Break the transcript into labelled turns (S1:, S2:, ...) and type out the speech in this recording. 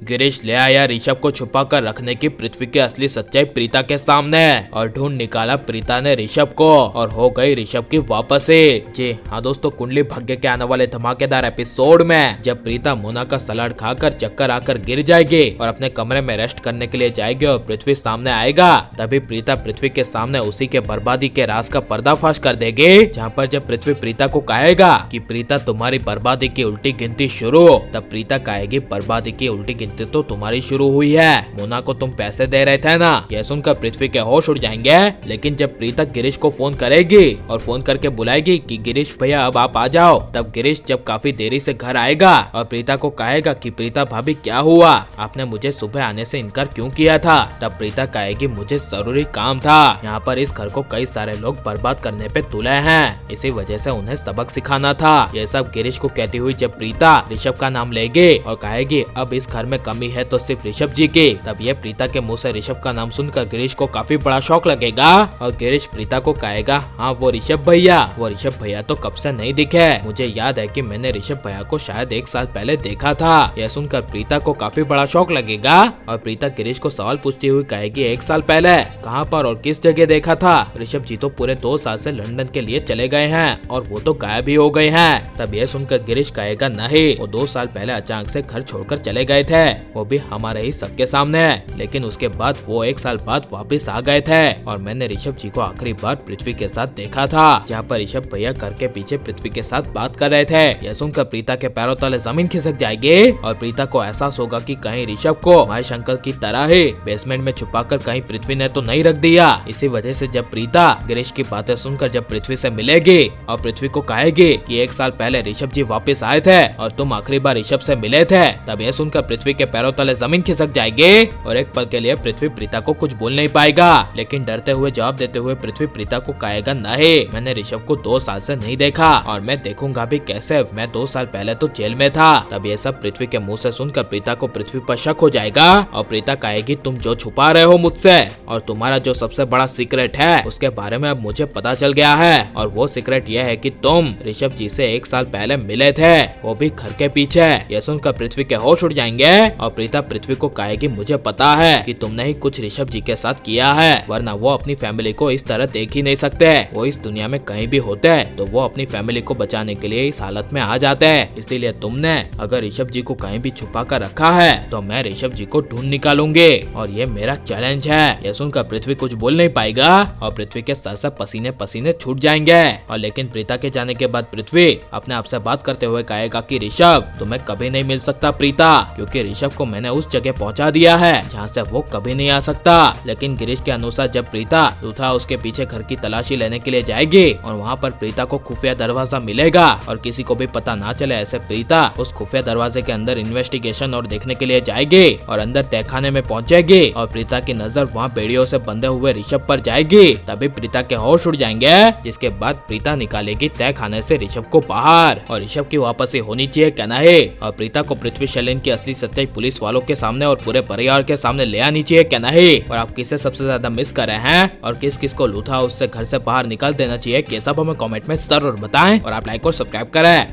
S1: गिरीश ले आया ऋषभ को छुपा कर रखने की पृथ्वी की असली सच्चाई प्रीता के सामने और ढूंढ निकाला प्रीता ने ऋषभ को और हो गई ऋषभ की वापसी। जी हाँ दोस्तों, कुंडली भाग्य के आने वाले धमाकेदार एपिसोड में जब प्रीता मोना का सलाद खाकर चक्कर आकर गिर जाएगी और अपने कमरे में रेस्ट करने के लिए जाएगी और पृथ्वी सामने आएगा, तभी प्रीता पृथ्वी के सामने उसी के बर्बादी के राज का पर्दाफाश कर देगी। जहाँ पर जब पृथ्वी प्रीता को कहेगा कि प्रीता तुम्हारी बर्बादी की उल्टी गिनती शुरू, तब प्रीता कहेगी बर्बादी की उल्टी गिनती तो तुम्हारी शुरू हुई है, मोना को तुम पैसे दे रहे थे ना। यह सुनकर पृथ्वी के होश उड़ जाएंगे। लेकिन जब प्रीता गिरीश को फोन करेगी और फोन करके बुलाएगी कि गिरीश भैया अब आप आ जाओ, तब गिरीश जब काफी देरी से घर आएगा और प्रीता को कहेगा कि प्रीता भाभी क्या हुआ, आपने मुझे सुबह आने से इनकार क्यों किया था, तब प्रीता कहेगी मुझे जरूरी काम था, यहाँ पर इस घर को कई सारे लोग बर्बाद करने पे तुले हैं, इसी वजह से उन्हें सबक सिखाना था। ये सब गिरीश को कहती हुई जब प्रीता ऋषभ का नाम लेगी और कहेगी अब इस घर में कमी है तो सिर्फ ऋषभ जी की, तब ये प्रीता के मुंह से ऋषभ का नाम सुनकर गिरीश को काफी बड़ा शौक लगेगा और गिरीश प्रीता को कहेगा हाँ वो ऋषभ भैया तो कब से नहीं दिखे, मुझे याद है कि मैंने ऋषभ भैया को शायद 1 साल पहले देखा था। यह सुनकर प्रीता को काफी बड़ा शौक लगेगा और प्रीता गिरीश को सवाल पूछती हुई कहेगी 1 साल पहले कहाँ पर और किस जगह देखा था, ऋषभ जी तो पूरे 2 साल से लंदन के लिए चले गए हैं और वो तो गायब ही हो गए हैं। तब यह सुनकर गिरीश कहेगा नहीं, वो 2 साल पहले अचानक से घर छोड़कर चले गए थे, वो भी हमारे ही सबके सामने, लेकिन उसके बाद वो 1 साल बाद वापस आ गए थे और मैंने ऋषभ जी को आखिरी बार पृथ्वी के साथ देखा था, जहाँ पर ऋषभ भैया घर के पीछे पृथ्वी के साथ बात कर रहे थे। यह सुनकर प्रीता के पैरों तले जमीन खिसक जाएगी और प्रीता को एहसास होगा कि कहीं ऋषभ को महेश अंकल की तरह ही बेसमेंट में छुपाकर कहीं पृथ्वी ने तो नहीं रख दिया। इसी वजह से जब प्रीता गिरीश की बातें सुनकर जब पृथ्वी से मिलेगी और पृथ्वी को कहेगी कि 1 साल पहले ऋषभ जी वापस आए थे और तुम आखिरी बार ऋषभ से मिले थे, तब यह सुनकर पृथ्वी के पैरों तले जमीन खिसक जाएगी और एक पल के लिए पृथ्वी प्रीता को कुछ बोल नहीं पाएगा। लेकिन डरते हुए जवाब देते हुए पृथ्वी प्रीता को कहेगा नहीं, मैंने ऋषभ को 2 साल से नहीं देखा और मैं देखूंगा भी कैसे, मैं 2 साल पहले तो जेल में था। तब ये सब पृथ्वी के मुंह से सुनकर प्रीता को पृथ्वी पर शक हो जाएगा और प्रीता कहेगी तुम जो छुपा रहे हो मुझसे और तुम्हारा जो सबसे बड़ा सीक्रेट है उसके बारे में अब मुझे पता चल गया है, और वो सीक्रेट यह है कि तुम ऋषभ जी से 1 साल पहले मिले थे, वो भी घर के पीछे। यह सुनकर पृथ्वी के होश उड़ जाएंगे और प्रीता पृथ्वी को कहेगी मुझे पता है कि तुमने ही कुछ ऋषभ जी के साथ किया है, वरना वो अपनी फैमिली को इस तरह देख ही नहीं सकते, वो इस दुनिया में कहीं भी होते तो वो अपनी फैमिली को बचाने के लिए इस हालत में आ जाते हैं, इसलिए तुमने अगर ऋषभ जी को कहीं भी छुपा कर रखा है तो मैं ऋषभ जी को ढूंढ निकालूंगी और ये मेरा चैलेंज है। यह सुनकर पृथ्वी कुछ बोल नहीं पाएगा और पृथ्वी के सर से पसीने पसीने छूट जाएंगे और लेकिन प्रीता के जाने के बाद पृथ्वी अपने आप से बात करते हुए कहेगा कि ऋषभ तुम्हें कभी नहीं मिल सकता प्रीता, क्योंकि ऋषभ को मैंने उस जगह पहुंचा दिया है जहां से वो कभी नहीं आ सकता। लेकिन गिरीश के अनुसार जब प्रीता लूथरा उसके पीछे घर की तलाशी लेने के लिए जाएगी और वहाँ पर प्रीता को खुफिया दरवाजा मिलेगा और किसी को भी पता ना चले, ऐसे प्रीता उस खुफिया दरवाजे के अंदर इन्वेस्टिगेशन और देखने के लिए जाएगी और अंदर तहखाने में पहुंचेगी और प्रीता की नजर वहाँ बेड़ियों से बंधे हुए ऋषभ पर जाएगी। तभी प्रीता के होश उड़ जाएंगे, जिसके बाद प्रीता निकालेगी तहखाने से ऋषभ को बाहर और ऋषभ की वापसी होनी चाहिए क्या नहीं, और प्रीता को पृथ्वी शैलेन की असली सच्चाई पुलिस वालों के सामने और पूरे परिवार के सामने ले आनी चाहिए क्या नहीं, और आप किसे सबसे ज्यादा मिस कर रहे हैं और किस किस को लूथा उससे घर से बाहर निकाल देना चाहिए, ये सब हमें कमेंट में जरूर बताएं और आप लाइक और सब्सक्राइब करें।